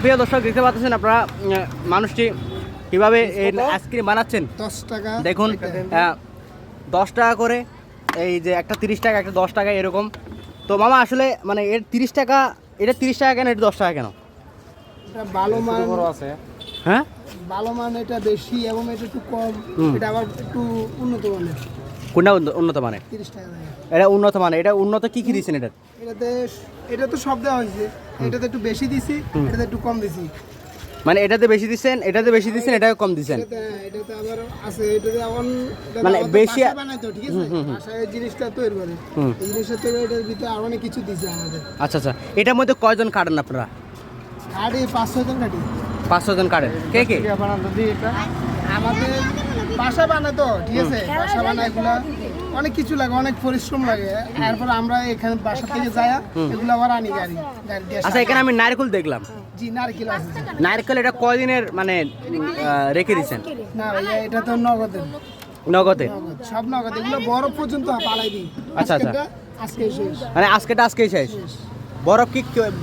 প্রিয় দর্শক দেখতে পাচ্ছেন আপনারা মানুষটি কীভাবে আইসক্রিম বানাচ্ছেন। 10 টাকা দেখুন 10 টাকা করে, এই যে একটা 30 টাকা একটা 10 টাকা এরকম। তো মামা আসলে মানে এর 30 টাকা, এটা 30 টাকা কেন, এটা 10 টাকা কেন? এটা ভালো মান আছে, হ্যাঁ ভালো মান, এটা বেশি এবং এটা একটু কম, এটা আবার একটু উন্নত মানের। কোনটা উন্নত মানের? 30 টাকা দাম। এটা উন্নত মানের। এটা উন্নত কি কি দিয়েছেন এটা? এটা তো সব দেওয়া হয়েছে, এটাতে একটু বেশি দিছি, এটাতে একটু কম দিছি। মানে এটাতে বেশি দিচ্ছেন, এটাতে বেশি দিচ্ছেন, এটাকে কম দিচ্ছেন। এটাতে আবার আছে, এটাতে আবার মানে বেশি বানাইতো, ঠিক আছে, আশায় জিনিসটা তৈরি করে, এই জিনিসটা তৈরি এটার ভিতরে আরো অনেক কিছু দিছে আমাদের। আচ্ছা আচ্ছা, এটার মধ্যে কয়জন কাটেন আপনারা? কাটি 5-6 জন কাটি। 5-6 জন কাটেন। কে কে? আমাদের বাসা বানাতো, ঠিক আছে, বাসা বানায় এগুলা অনেক কিছু লাগে, অনেক পরিশ্রম লাগে। এরপর আমরা এখানে বাসা থেকে যাই, এগুলো আবার আনি গাড়ি দিয়ে। আচ্ছা, এখানে আমি নারকেল দেখলাম। জি, নারকেল আছে। নারকেল এটা কয়দিনের মানে রেখে দিচ্ছেন? না ভাইয়া, এটা তো নগদের। নগদে? সব নগদ, এগুলো বরফ পর্যন্ত পালাই দিই। আচ্ছা আচ্ছা, আজকে শেষ, মানে আজকেই শেষ। বরফ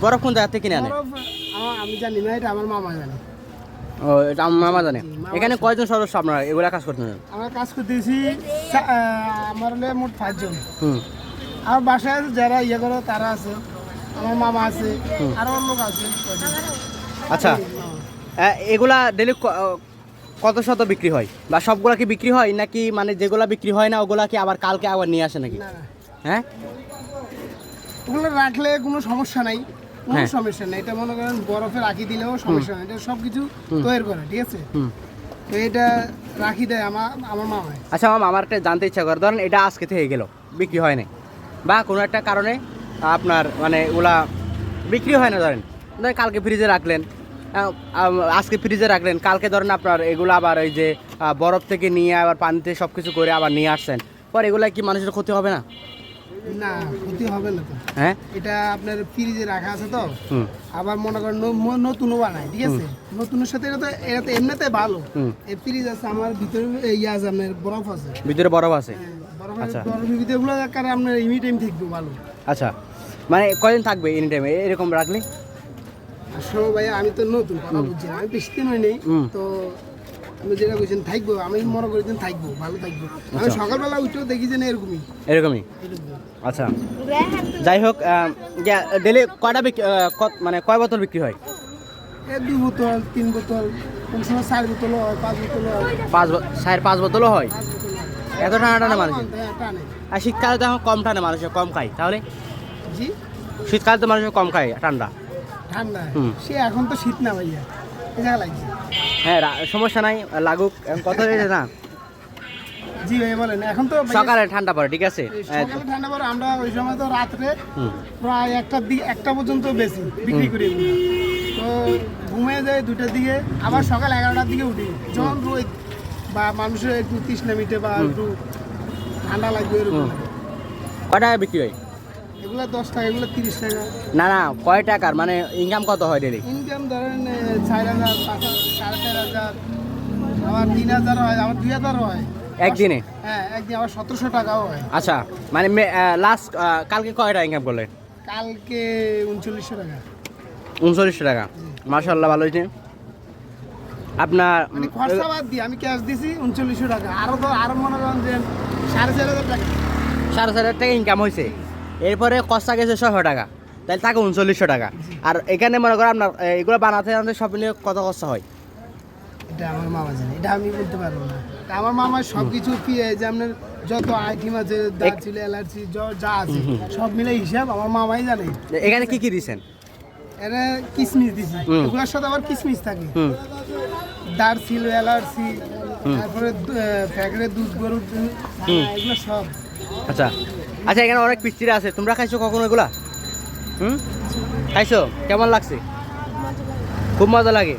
বরফ কোন জায়গা থেকে কিনে আনে? বরফ আমি জানি না, এটা আমার মামা জানে। ও, এটা আমার মামা জানে। এখানে কয়জন সদস্য আপনারা এগুলা কাজ করতেন? আমরা কাজ করতেছি, আমার হলে মোট 5 জন। আমার বাসায় যারা ইয়ে করে তারা আছে, আমার মামা আছে, আরো লোক আছে। আচ্ছা, এগুলা ডেলি কত শত বিক্রি হয়, বা সবগুলা কি বিক্রি হয় নাকি মানে যেগুলা বিক্রি হয় না ওগুলা কি আবার কালকে আবার নিয়ে আসে নাকি? হ্যাঁ, ওগুলো রাখলে কোনো সমস্যা নাই, কোনো সমস্যা নেই। এটা মনে করেন বরফে রাখি দিলেও সমস্যা নেই, এটা সব কিছু তৈরি করে, ঠিক আছে। তো এটা রাখি দেয় আমার মামা। আচ্ছা মামা, আমার একটা জানতে ইচ্ছা করে, ধরেন এটা আজকে থেকে গেল, বিক্রি হয় না, বা কোনো একটা কারণে আপনার মানে ওগুলা বিক্রি হয় না, ধরেন কালকে ফ্রিজে রাখলেন, আজকে ফ্রিজে রাখলেন, কালকে ধরেন আপনার এগুলো আবার ওই যে বরফ থেকে নিয়ে আবার পানিতে সব কিছু করে আবার নিয়ে আসছেন, পর এগুলা কি মানুষের ক্ষতি হবে না? না, ক্ষতি হবে না তো। হ্যাঁ, এটা আপনার ফ্রিজে রাখা আছে তো, আবার মনে করেন নতুনও বানায়, ঠিক আছে, নতুনের সাথে এটা তো এমনিতে ভালো। এই ফ্রিজ আছে আমার ভিতরে, ইয়ে আছে আপনার বরফ আছে, ভিতরে বরফ আছে। আচ্ছা, বরফের ভিতরে গুলো কারণে আপনার এনি টাইম থাকবে ভালো। আচ্ছা, মানে কয়দিন থাকবে এনি টাইম এরকম রাখলে? আসলে ভাই আমি তো নতুন, কথা বুঝছি, আমি বেশি দিন হয়নি তো, আমি যেটা বলছেন থাকবো, আমি মনে করি থাকবো, ভালো থাকবো। আমি সকালবেলা উঠেও দেখি যে না এরকমই। আচ্ছা, যাই হোক, ডেলি কয়টা মানে কয় বোতল বিক্রি হয়? 2 বোতল 3 বোতল, কোন সময় 4 বোতল হয়, 5 বোতল হয়, 5 বোতলও হয়। এত টানা টানে মানুষ? টানে। আর শীতকালে তো এখন কম টানে, মানুষের কম খায় তাহলে? জি, শীতকালে তো মানুষের কম খায় ঠান্ডা। সে এখন তো শীত না ভাইয়া, এই জায়গা লাগছে। হ্যাঁ, সমস্যা নাই, লাগুক, কত হয়েছে না। জি ভাই বলেন, এখন তো সকালে ঠান্ডা পড়ে, ঠিক আছে, সকালে ঠান্ডা পড়ে, আমরা ওই সময় তো রাত্রে প্রায় 1টা পর্যন্ত বেশি বিক্রি করি। তো ঘুমিয়ে যায় 2টার দিকে, আবার সকাল 11টার দিকে উঠি, যখন রোদ বা মানুষের একটু তৃষ্ণা মিটে বা একটু ঠান্ডা লাগবে এরকম। কয় টাকা বিক্রি হয় এগুলো? 10 টাকা, এগুলো 30 টাকা। না না, কয় টাকার মানে ইনকাম কত হয় ডেলি? ইনকাম ধরেন 4,000, 5,000, 4,500, আবার 3,000 হয়, আবার 2,000 হয় একদিনে। হ্যাঁ, একদিন আবার 1700 টাকাও হয়। আচ্ছা, মানে লাস্ট কালকে কয় টাকা ইনকাম করলেন? কালকে 3900 টাকা। 3900 টাকা, মাশাআল্লাহ, ভালো হয়েছে। আপনার মানে খরচা বাদ দিয়ে আমি ক্যাশ দিছি 3900 টাকা, আরো মনে করেন যে 4,500 টাকা, 4,500 টাকা ইনকাম হয়েছে। এরপরে খরচা গেছে 600 টাকা, তাহলে টাকা 3900 টাকা। আর এখানে মনে করেন আপনার এগুলো বানাতে সব মিলিয়ে কত খরচা হয়? এটা আমার মামা জানে, এটা আমি বলতে পারবো না। আমার মামা সবকিছু যে আপনার যত আইটেম আছে, দাঁত ছিল, অ্যালার্জি যা আছে সব মিলে হিসাব আমার মামাই জানে। এখানে কি কি দিছেন? এটা কিসমিস দিছি, এগুলোর সাথে আবার কিসমিস থাকে, দাঁত ছিল, অ্যালার্জি, তারপরে প্যাকেটের দুধ, গরুর দুধ, এগুলো সব। আচ্ছা আচ্ছা, এখানে অনেক পিস্তিরা আছে, তোমরা খাইছো কখনো এগুলা? খাইছো? কেমন লাগছে? খুব মজা লাগে।